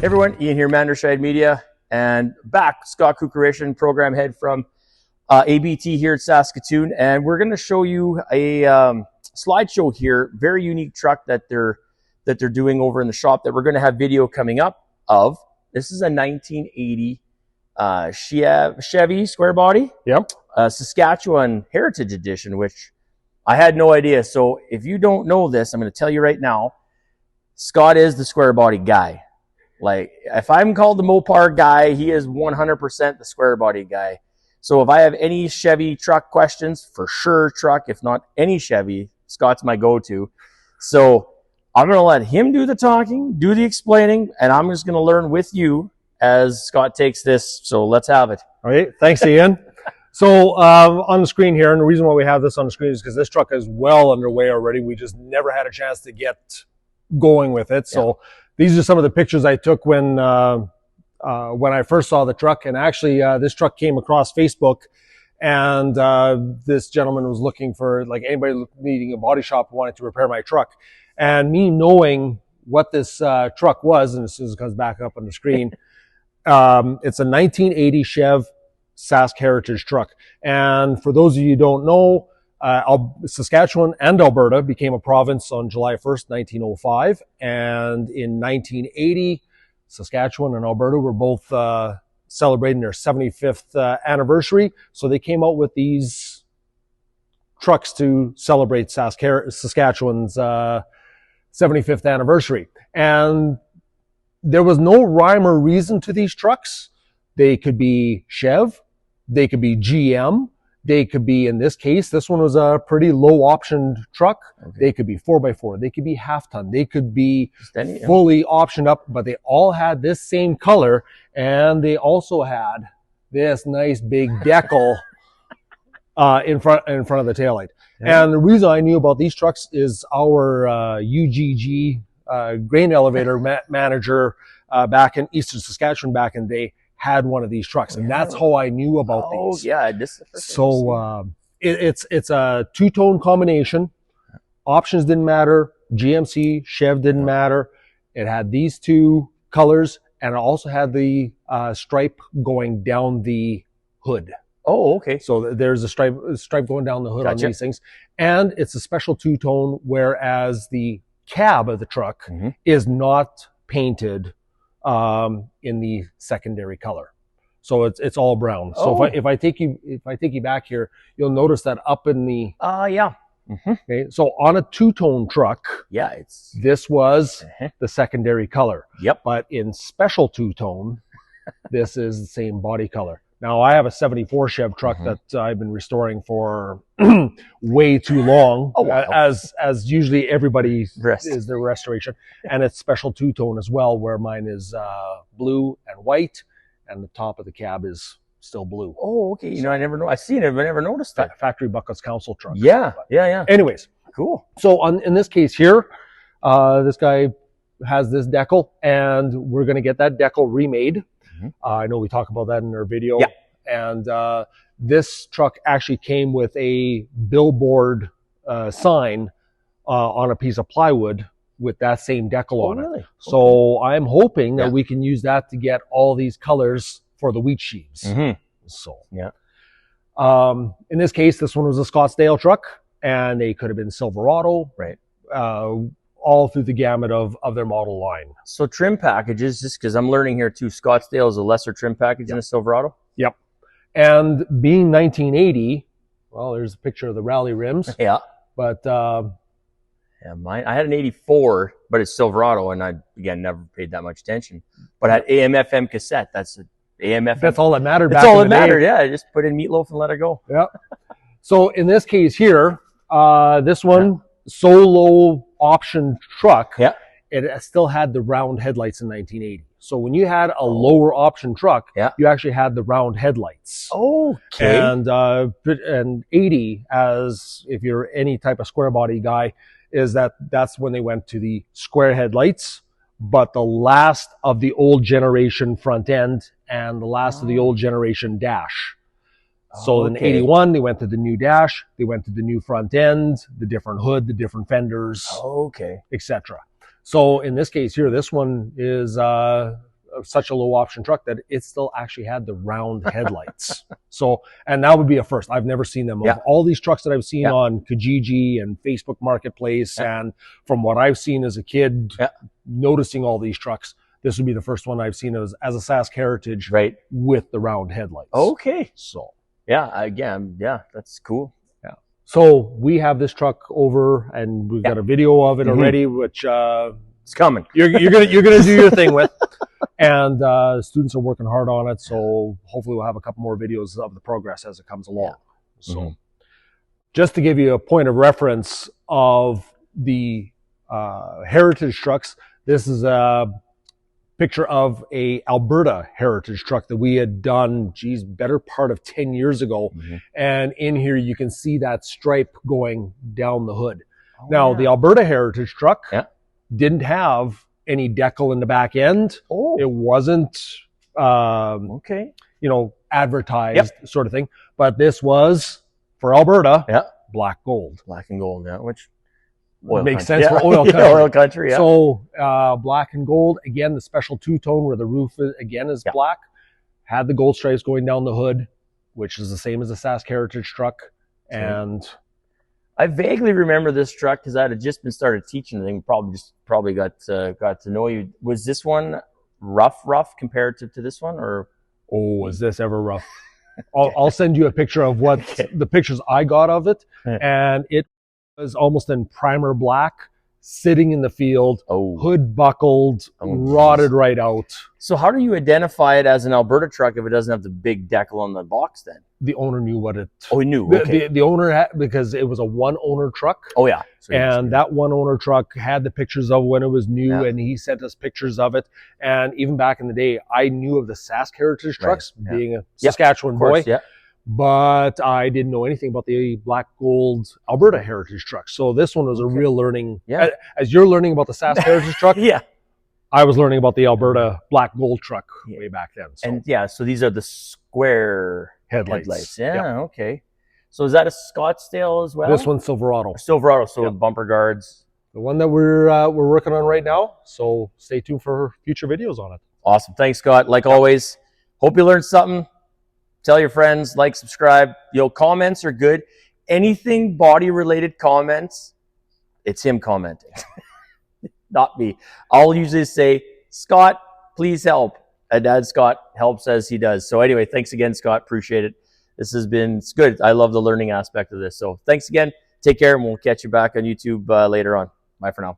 Everyone, Ian here, Manderscheid Media, and back, Scott Kukarishan, program head from ABT here at Saskatoon, and we're going to show you a slideshow here, very unique truck that they're doing over in the shop that we're going to have video coming up of. This is a 1980 Chevy square body, yep, Saskatchewan Heritage Edition, which I had no idea. So if you don't know this, I'm going to tell you right now, Scott is the square body guy. Like, if I'm called the Mopar guy, he is 100% the square body guy. So if I have any Chevy truck questions, for sure truck, if not any Chevy, Scott's my go-to. So I'm going to let him do the talking, do the explaining, and I'm just going to learn with you as Scott takes this. So let's have it. All right. Thanks, Ian. So on the screen here, and the reason why we have this on the screen is because this truck is well underway already. We just never had a chance to get going with it. So these are some of the pictures I took when I first saw the truck. And actually, this truck came across Facebook, and this gentleman was looking for, like, anybody needing a body shop who wanted to repair my truck. And me knowing what this truck was, and as soon as it comes back up on the screen, it's a 1980 Chev Sask Heritage truck. And for those of you who don't know, Saskatchewan and Alberta became a province on July 1st, 1905. And in 1980, Saskatchewan and Alberta were both celebrating their 75th anniversary. So they came out with these trucks to celebrate Saskatchewan's 75th anniversary. And there was no rhyme or reason to these trucks. They could be Chev, they could be GM, they could be, in this case, this one was a pretty low optioned truck. Okay. They could be 4x4, they could be half ton, they could be fully optioned up, but they all had this same color, and they also had this nice big decal in front of the taillight. Yeah. And the reason I knew about these trucks is our UGG grain elevator manager back in Eastern Saskatchewan back in the day had one of these trucks, and that's how I knew about these. Yeah, this is the first so it's a two-tone combination. Options didn't matter. GMC, Chev didn't matter. It had these two colors, and it also had the stripe going down the hood. Oh, okay. So there's a stripe going down the hood on these things, and it's a special two-tone, whereas the cab of the truck is not painted in the secondary color, so it's all brown. So if I take you back here, you'll notice that up in the okay. So on a two-tone truck, this was the secondary color. Yep. But in special two-tone, this is the same body color. Now, I have a 74 Chev truck that I've been restoring for way too long, as usually everybody is their restoration. And it's special two-tone as well, where mine is blue and white, and the top of the cab is still blue. Oh, okay. You know, I never know. I've seen it, but I never noticed that. Factory Buckets Council truck. Yeah. Anyways. Cool. So in this case here, this guy has this decal, and we're going to get that decal remade. I know we talk about that in our video. Yeah. And this truck actually came with a billboard sign on a piece of plywood with that same decal on it. So I'm hoping that we can use that to get all these colors for the wheat sheaves. So in this case, this one was a Scottsdale truck, and they could have been Silverado. Right. All through the gamut of their model line. So trim packages, just because I'm learning here too, Scottsdale is a lesser trim package than a Silverado? Yep. And being 1980, well, there's a picture of the rally rims. Yeah. But mine, I had an 84, but it's Silverado, and I, again, never paid that much attention. But I had AM/FM cassette. That's AM/FM. That's all that mattered back That's all in that the mattered, day. yeah. I just put in meatloaf and let it go. Yeah. So in this case here, this one, solo option truck, it still had the round headlights in 1980. So when you had a lower option truck, you actually had the round headlights. Okay. And 80, as if you're any type of square body guy, is that's when they went to the square headlights, but the last of the old generation front end and the last of the old generation dash. So in 81, they went to the new dash, they went to the new front end, the different hood, the different fenders, etc. So in this case here, this one is such a low option truck that it still actually had the round headlights. So, and that would be a first. I've never seen them. Of all these trucks that I've seen on Kijiji and Facebook Marketplace, and from what I've seen as a kid, noticing all these trucks, this would be the first one I've seen as a Sask Heritage, right, with the round headlights. Okay. So again, that's cool. So we have this truck over, and we've got a video of it already, which it's coming. You're gonna do your thing with, and students are working hard on it. So hopefully we'll have a couple more videos of the progress as it comes along. So just to give you a point of reference of the heritage trucks, this is a picture of a Alberta heritage truck that we had done, better part of 10 years ago. And in here you can see that stripe going down the hood. Now the Alberta heritage truck didn't have any decal in the back end. It wasn't advertised sort of thing, but this was for Alberta black and gold, which makes sense for oil country. Oil country, So black and gold, again, the special two-tone where the roof is black, had the gold stripes going down the hood, which is the same as the Sask Heritage truck. And I vaguely remember this truck because I had just been started teaching. I think probably got to know you. Was this one rough compared to this one, or was this ever rough? I'll send you a picture of what the pictures I got of it, and it was almost in primer black, sitting in the field, hood buckled, rotted right out. So how do you identify it as an Alberta truck if it doesn't have the big decal on the box then? The owner knew what it... Oh, he knew. The owner had, because it was a one-owner truck. Oh, yeah. So and that one-owner truck had the pictures of when it was new, and he sent us pictures of it. And even back in the day, I knew of the Sask Heritage trucks, being a Saskatchewan boy. But I didn't know anything about the black gold Alberta heritage truck. So this one was a real learning. As you're learning about the Sask heritage truck, I was learning about the Alberta black gold truck way back then. So. And so these are the square headlights. Okay. So is that a Scottsdale as well? This one's Silverado. Silverado, so with bumper guards. The one that we're working on right now. So stay tuned for future videos on it. Awesome. Thanks, Scott. Like always, hope you learned something. Tell your friends, like, subscribe. Comments are good. Anything body-related comments, it's him commenting, not me. I'll usually say, Scott, please help. And Dad Scott helps as he does. So anyway, thanks again, Scott. Appreciate it. It's good. I love the learning aspect of this. So thanks again. Take care, and we'll catch you back on YouTube later on. Bye for now.